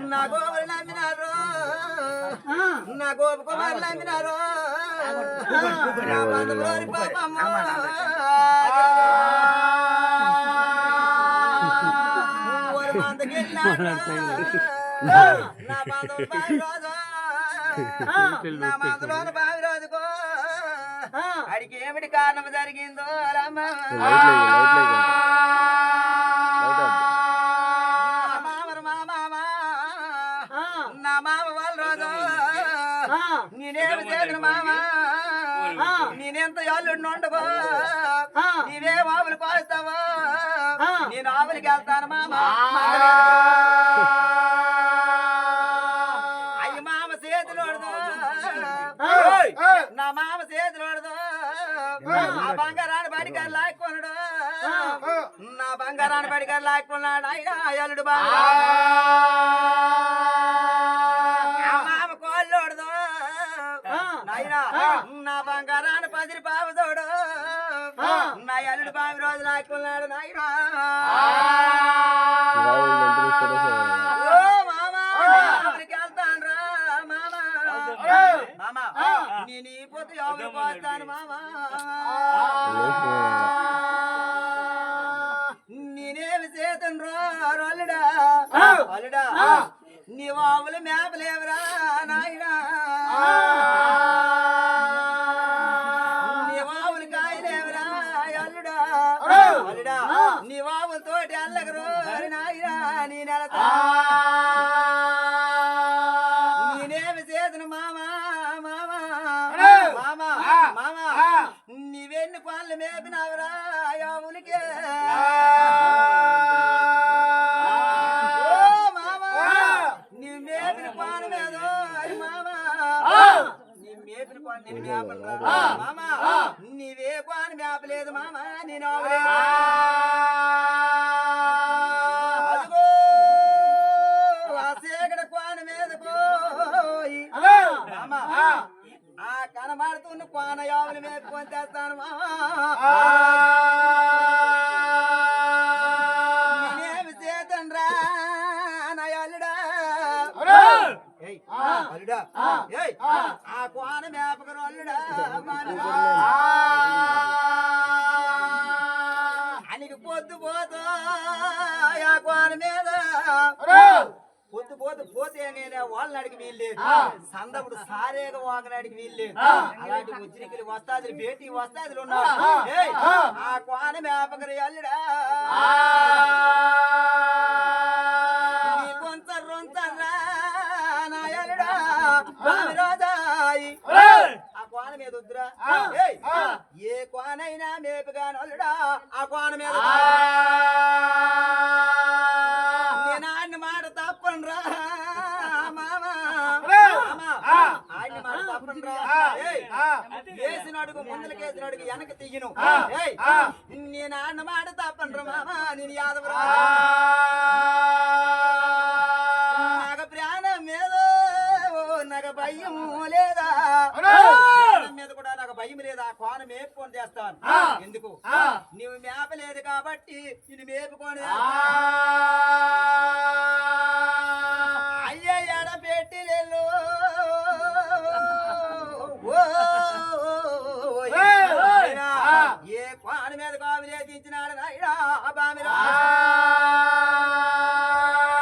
నా గోవులు నమ్మినారు నా గోపు కుమారులు నమ్మినారు నా బంధువులు పాపమ్మ నా బంధువులు బావి రోజు నా బంధువులు బావి రోజుకో అడిగి ఏమిటి కారణం జరిగిందో రమ్మ నా మామ వాళ్ళ రోజు నేనేమి చేసిన మామ నేనెంత అల్లుడిని ఉండవో నీవే ఆవులు కోస్తావో నేను ఆవులకి వెళ్తాను మామ అయ్యి మామ చేతులు నా మామ చేతులు ఆ బంగారాన్ని బడికారు లాక్కున్నాడు నా బంగారాన్ని బడికారు లాక్కున్నాడు అయినా అల్లుడు బాగా మామ కోళ్ళోడదు నాయనా నా బంగారాన్ని పదిరి పావుతోడు నా అల్లుడు బావి రోజు లాక్కున్నాడు నాయనా నేను ఈ పొద్దు ఎవరు పోతాను మామా నేనేమి చేతను అల్లుడా అల్లుడా నీ ఆవులు మేపలేవరా నాయనా నీ ఆవులు కాయలేవరా అల్లుడా అల్లుడా నీ ఆవులతోటి అల్లగరు నాయనా నేనెళతా నేనేమి చేతను మామా నీవెన్ని పాలు మేపినావురా ఆవులకే నీ మేపిన పాలు మీద మామా నీ మేపిన పాలు నేను మేపరా మామా నీవే పాలు మేపలేదు మామా నేను అదిగో ఆ సేకడ పాను మీద పోయి మామా ఆ కనబడుతున్న కోన యావులు మేపుకొని తెస్తాను నేనేమి చేతండ్రా నా అల్లుడా అల్లుడా ఆ కోన మేపకరు అల్లుడా అనికి పొద్దు పోతా ఆ కోన మీద పొద్దు పోతే పోతే నేను వాళ్ళని అడిగి వీల్లేదు సందప్పుడు సారేగా వాగనాడికి వీల్లేదు అలాంటి ఉజ్రికలు వస్తాదులు బేటీ వస్తాదులు ఉన్నారు ఆ కోన మేపకరి అల్లుడా కొంత రొంతరా నా అల్లుడా రోజాయి ఆ కోన మీద వద్దురా ఏ కోనైనా మేపగాను అల్లుడా ఆ కోన మీద నేను మాట తప్పనురా మామా ఆయన మాట తప్పనురా వేసిన అడుగు ముందులకేసిన అడుగు వెనక తీయను నేను అన్న మాట తప్పనురా మామా నేను యాదవరా నాకు ప్రాణం మీద నాకు భయం లేదా మీద కూడా నాకు భయం లేదా కోన మేపుకొని చేస్తాను ఎందుకు నువ్వు మేపలేదు కాబట్టి నేను మేపుకొని